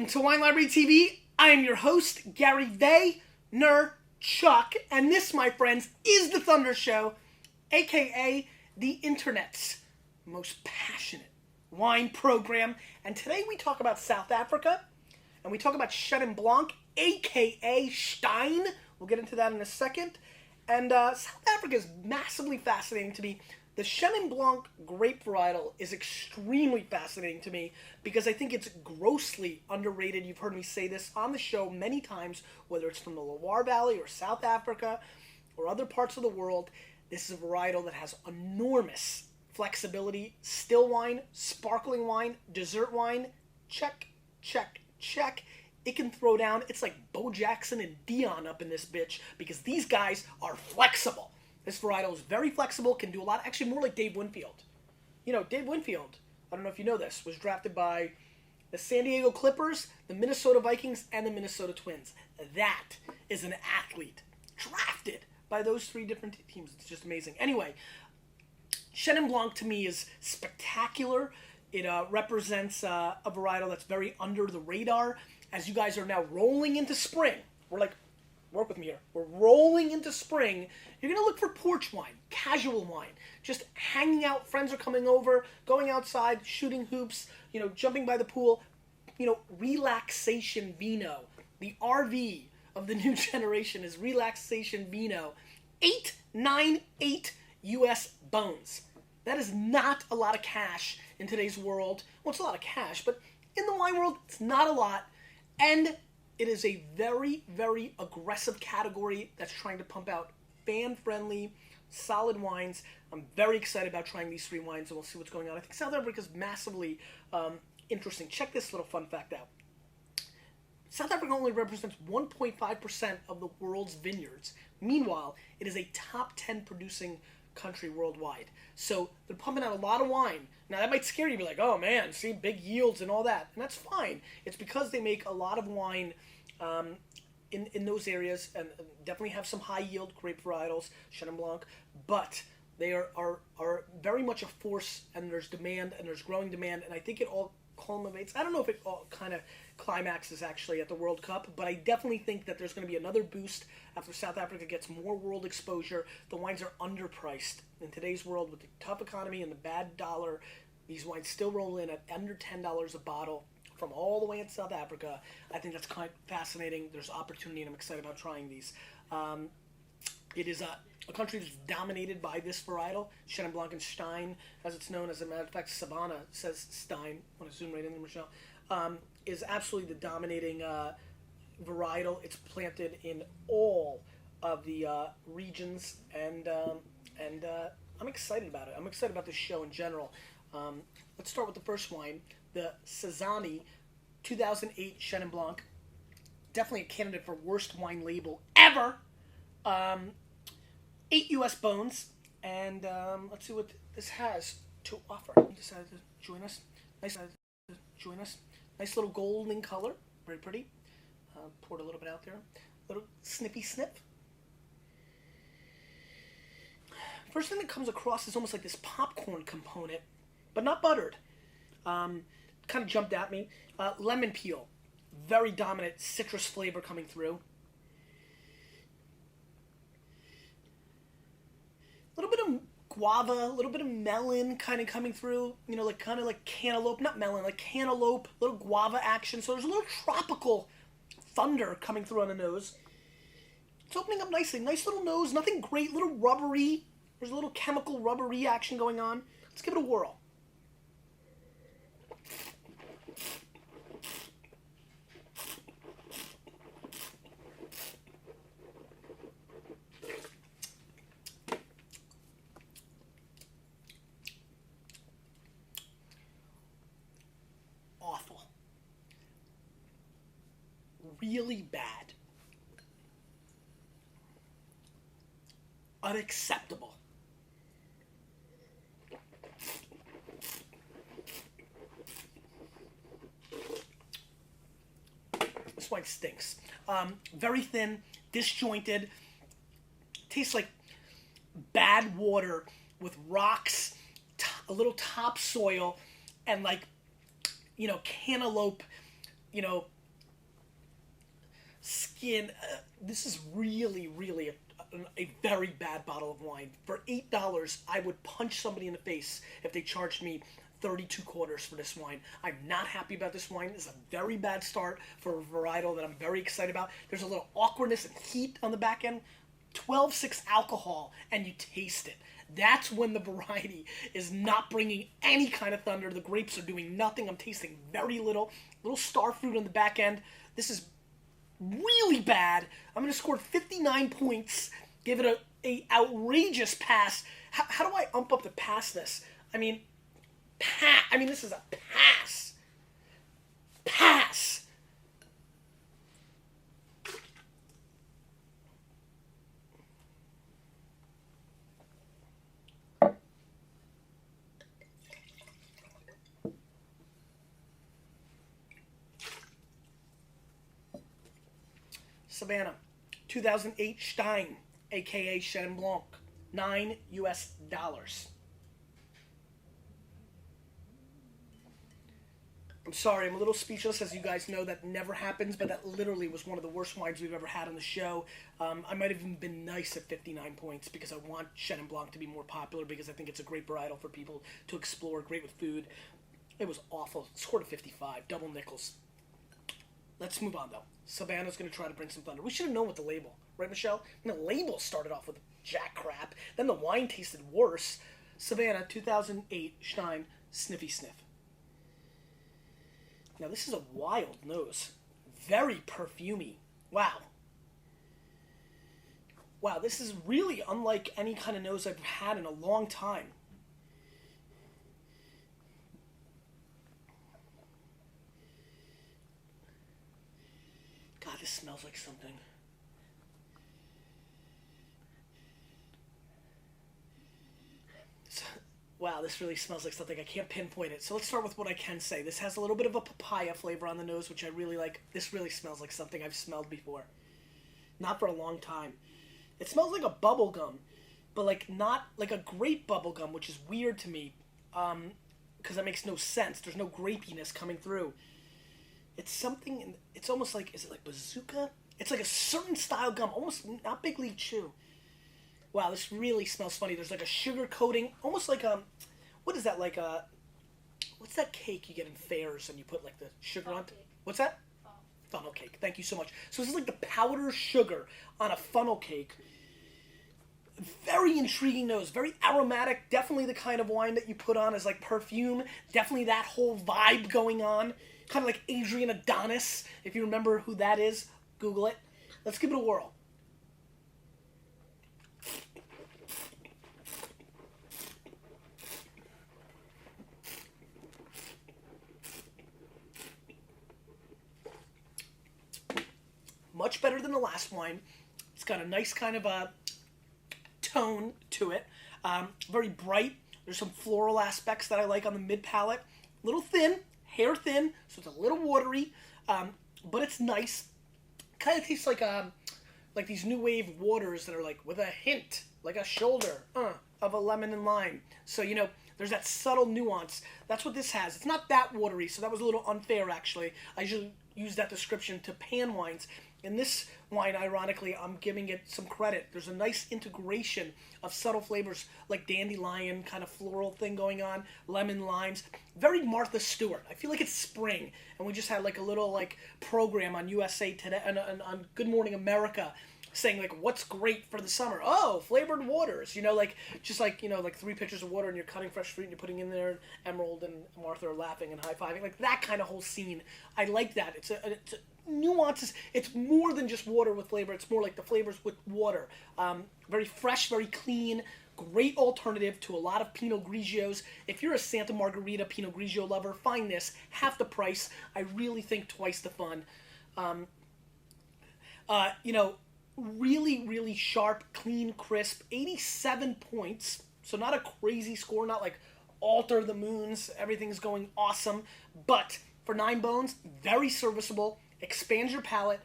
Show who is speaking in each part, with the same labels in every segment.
Speaker 1: Welcome to Wine Library TV. I am your host, Gary Vaynerchuk, and this, my friends, is the Thunder Show, aka the internet's most passionate wine program. And today we talk about South Africa, and we talk about Chenin Blanc, aka Stein. We'll get into that in a second. And South Africa is massively fascinating to me. The Chenin Blanc grape varietal is extremely fascinating to me because I think it's grossly underrated. You've heard me say this on the show many times, whether it's from the Loire Valley or South Africa or other parts of the world. This is a varietal that has enormous flexibility. Still wine, sparkling wine, dessert wine, check, check, check. It can throw down. It's like Bo Jackson and Dion up in this bitch because these guys are flexible. This varietal is very flexible, can do a lot, actually more like Dave Winfield. You know, Dave Winfield, I don't know if you know this, was drafted by the San Diego Clippers, the Minnesota Vikings, and the Minnesota Twins. That is an athlete drafted by those three different teams. It's just amazing. Anyway, Chenin Blanc to me is spectacular. It represents a varietal that's very under the radar. As you guys are now rolling into spring, work with me here. We're rolling into spring. You're going to look for porch wine, casual wine, just hanging out. Friends are coming over, going outside, shooting hoops, jumping by the pool. Relaxation vino. The RV of the new generation is relaxation vino. 898 US bones. That is not a lot of cash in today's world. Well, it's a lot of cash, but in the wine world, it's not a lot. And it is a very, very aggressive category that's trying to pump out fan-friendly, solid wines. I'm very excited about trying these three wines, and we'll see what's going on. I think South Africa is massively interesting. Check this little fun fact out. South Africa only represents 1.5% of the world's vineyards. Meanwhile, it is a top 10 producing country worldwide. So they're pumping out a lot of wine. Now that might scare you, be like, oh man, see, big yields and all that. And that's fine. It's because they make a lot of wine in those areas, and definitely have some high yield grape varietals, Chenin Blanc, but they are very much a force, and there's demand, and there's growing demand, and I think it all culminates. I don't know if it all kind of climaxes actually at the World Cup, but I definitely think that there's going to be another boost after South Africa gets more world exposure. The wines are underpriced in today's world with the tough economy and the bad dollar. These wines still roll in at under $10 a bottle from all the way in South Africa. I think that's kind of fascinating. There's opportunity, and I'm excited about trying these. It is a country that's dominated by this varietal, Chenin Blanc and Stein, as it's known. As a matter of fact, Savannah says Stein. I want to zoom right in there, Michelle. Is absolutely the dominating varietal. It's planted in all of the regions, and I'm excited about it. I'm excited about this show in general. Let's start with the first wine, the Savannah 2008 Chenin Blanc. Definitely a candidate for worst wine label ever. 8 US bones, and let's see what this has to offer. He decided to join us. Nice little golden color, very pretty. Poured a little bit out there. Little snippy snip. First thing that comes across is almost like this popcorn component, but not buttered. Kind of jumped at me. Lemon peel, very dominant citrus flavor coming through. A little bit of guava, a little bit of melon kind of coming through, kind of like cantaloupe, not melon, like cantaloupe, little guava action. So there's a little tropical thunder coming through on the nose. It's opening up nicely. Nice little nose, nothing great, little rubbery. There's a little chemical rubbery action going on. Let's give it a whirl. Awful. Really bad. Unacceptable. This wine stinks. Very thin, disjointed. Tastes like bad water with rocks, a little topsoil, and cantaloupe you know, skin. This is really, really a very bad bottle of wine. For $8, I would punch somebody in the face if they charged me 32 quarters for this wine. I'm not happy about this wine. It's a very bad start for a varietal that I'm very excited about. There's a little awkwardness and heat on the back end. 12.6 alcohol, and you taste it. That's when the variety is not bringing any kind of thunder. The grapes are doing nothing. I'm tasting very little. Little star fruit on the back end. This is really bad. I'm going to score 59 points. Give it a outrageous pass. How do I ump up the passness? I mean, this is a pass. Pass. Savannah, 2008 Stein, aka Chenin Blanc, $9 US. I'm sorry, I'm a little speechless. As you guys know, that never happens, but that literally was one of the worst wines we've ever had on the show. I might have even been nice at 59 points because I want Chenin Blanc to be more popular because I think it's a great varietal for people to explore, great with food. It was awful. Scored a 55, double nickels. Let's move on, though. Savannah's going to try to bring some thunder. We should have known with the label. Right, Michelle? And the label started off with jack crap. Then the wine tasted worse. Savannah, 2008 Stein, Sniffy Sniff. Now, this is a wild nose. Very perfumey. Wow. Wow, this is really unlike any kind of nose I've had in a long time. God, this smells like something. Wow, this really smells like something. I can't pinpoint it. So let's start with what I can say. This has a little bit of a papaya flavor on the nose, which I really like. This really smells like something I've smelled before. Not for a long time. It smells like a bubble gum, but like not like a grape bubble gum, which is weird to me, because that makes no sense. There's no grapiness coming through. It's something, it's almost like, is it like bazooka? It's like a certain style gum, almost not Big League Chew. Wow, this really smells funny. There's like a sugar coating, almost like what is that, like a, what's that cake you get in fairs and you put like the sugar on? What's that? Funnel cake. Thank you so much. So this is like the powder sugar on a funnel cake. Very intriguing nose, very aromatic, definitely the kind of wine that you put on as like perfume, definitely that whole vibe going on, kind of like Adrian Adonis, if you remember who that is, Google it. Let's give it a whirl. Much better than the last wine. It's got a nice kind of a tone to it. Very bright. There's some floral aspects that I like on the mid palate. A little thin, hair thin, so it's a little watery, but it's nice. Kind of tastes like these new wave waters that are like with a hint, like a shoulder of a lemon and lime. So, you know, there's that subtle nuance. That's what this has. It's not that watery, so that was a little unfair, actually. I usually use that description to pan wines. In this wine, ironically, I'm giving it some credit. There's a nice integration of subtle flavors like dandelion, kind of floral thing going on, lemon, limes. Very Martha Stewart. I feel like it's spring, and we just had like a little like program on USA Today, on Good Morning America, saying like what's great for the summer. Oh, flavored waters. You know, like just like, you know, like 3 pitchers of water and you're cutting fresh fruit and you're putting in there. Emerald and Martha are laughing and high-fiving. Like that kind of whole scene. I like that. It's a nuances. It's more than just water with flavor. It's more like the flavors with water. Very fresh, very clean. Great alternative to a lot of Pinot Grigios. If you're a Santa Margherita Pinot Grigio lover, find this. Half the price. I really think twice the fun. You know, really, really sharp, clean, crisp. 87 points. So not a crazy score. Not like alter the moons. Everything's going awesome. But for 9 bones, very serviceable. Expands your palate.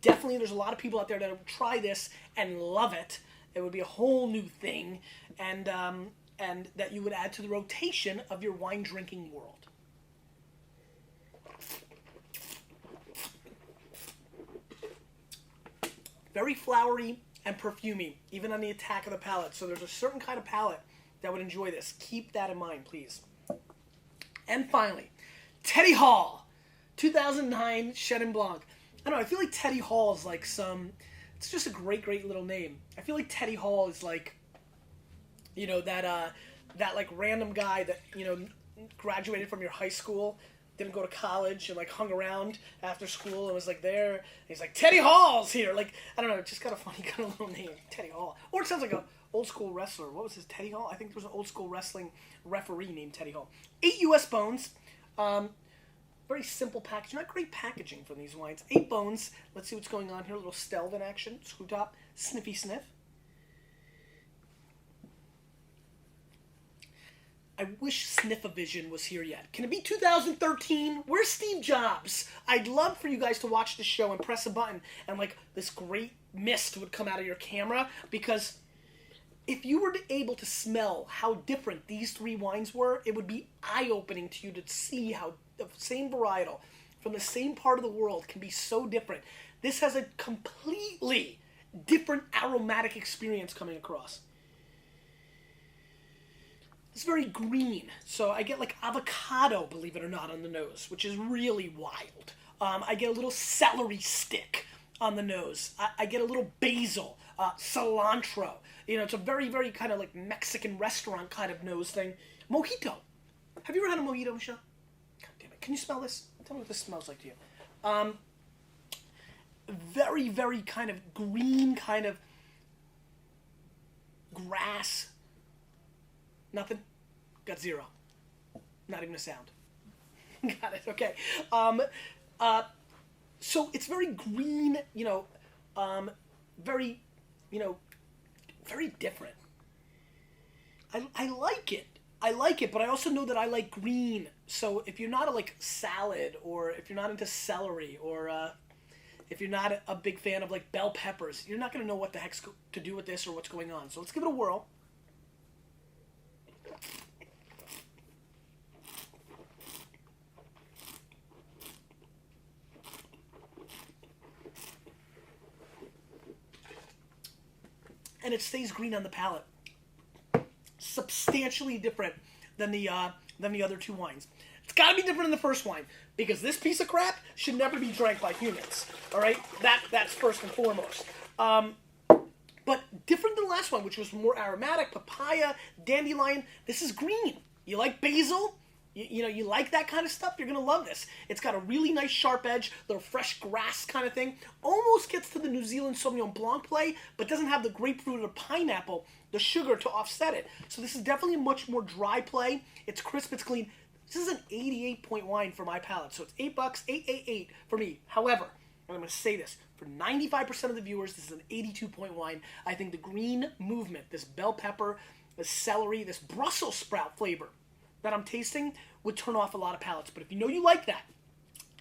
Speaker 1: Definitely, there's a lot of people out there that would try this and love it. It would be a whole new thing, and that you would add to the rotation of your wine drinking world. very flowery and perfumey, even on the attack of the palate. So there's a certain kind of palate that would enjoy this. Keep that in mind, please. And finally, Teddy Hall, 2009 Chenin Blanc. I don't know, I feel like Teddy Hall is like it's just a great, great little name. I feel like Teddy Hall is like, you know, that like random guy that, you know, graduated from your high school, didn't go to college, and like hung around after school and was like there. And he's like, Teddy Hall's here. Like, I don't know, just got a funny kind of little name, Teddy Hall. Or it sounds like a old school wrestler. What was his, Teddy Hall? I think there was an old school wrestling referee named Teddy Hall. 8 U.S. bones. Very simple packaging. Not great packaging for these wines. 8 bones. Let's see what's going on here. A little Stelvin action. Screw top. Sniffy sniff. I wish Sniff-A-Vision was here yet. Can it be 2013? Where's Steve Jobs? I'd love for you guys to watch the show and press a button and like this great mist would come out of your camera, because if you were able to smell how different these 3 wines were, it would be eye-opening to you to see how the same varietal from the same part of the world can be so different. This has a completely different aromatic experience coming across. It's very green, so I get like avocado, believe it or not, on the nose, which is really wild. I get a little celery stick on the nose. I get a little basil, cilantro. You know, it's a very, very kind of like Mexican restaurant kind of nose thing. Mojito. Have you ever had a mojito, Michelle? God damn it. Can you smell this? Tell me what this smells like to you. Very, very kind of green, kind of grass. Nothing? Got 0. Not even a sound. Got it, okay. So it's very green, you know, very, you know, very different. I like it. I like it, but I also know that I like green. So if you're not a like salad, or if you're not into celery, or if you're not a big fan of like bell peppers, you're not going to know what the heck's to do with this or what's going on. So let's give it a whirl. And it stays green on the palate. Substantially different than the other 2 wines. It's got to be different than the first wine, because this piece of crap should never be drank by humans. All right, that's first and foremost. But different than the last one, which was more aromatic, papaya, dandelion. This is green. You like basil? You know, you like that kind of stuff, you're going to love this. It's got a really nice sharp edge, little fresh grass kind of thing. Almost gets to the New Zealand Sauvignon Blanc play, but doesn't have the grapefruit or the pineapple, the sugar to offset it. So this is definitely a much more dry play. It's crisp, it's clean. This is an 88 point wine for my palate. So it's $8, 888 for me. However, and I'm going to say this, for 95% of the viewers, this is an 82 point wine. I think the green movement, this bell pepper, this celery, this Brussels sprout flavor that I'm tasting would turn off a lot of palates. But if you know you like that,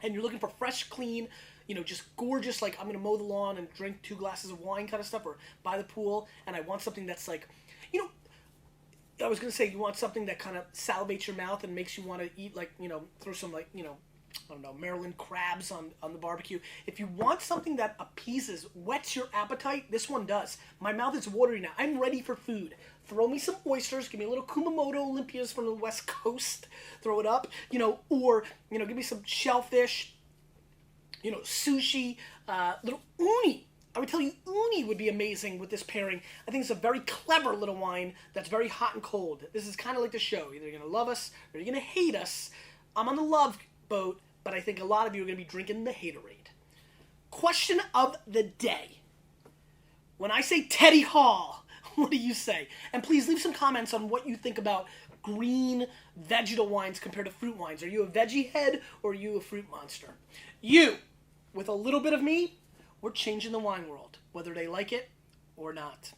Speaker 1: and you're looking for fresh, clean, you know, just gorgeous, like I'm going to mow the lawn and drink 2 glasses of wine kind of stuff, or by the pool, and I want something that's like, you know, I was going to say you want something that kind of salivates your mouth and makes you want to eat, like, you know, throw some, like, you know, I don't know, Maryland crabs on the barbecue. If you want something that appeases, whets your appetite, this one does. My mouth is watery now. I'm ready for food. Throw me some oysters. Give me a little Kumamoto Olympias from the West Coast. Throw it up, you know, or, you know, give me some shellfish, you know, sushi, little uni. I would tell you uni would be amazing with this pairing. I think it's a very clever little wine that's very hot and cold. This is kind of like the show. Either you're going to love us or you're going to hate us. I'm on the love boat, but I think a lot of you are going to be drinking the haterade. Question of the day. When I say Teddy Hall, what do you say? And please leave some comments on what you think about green vegetal wines compared to fruit wines. Are you a veggie head or are you a fruit monster? You, with a little bit of me, we're changing the wine world, whether they like it or not.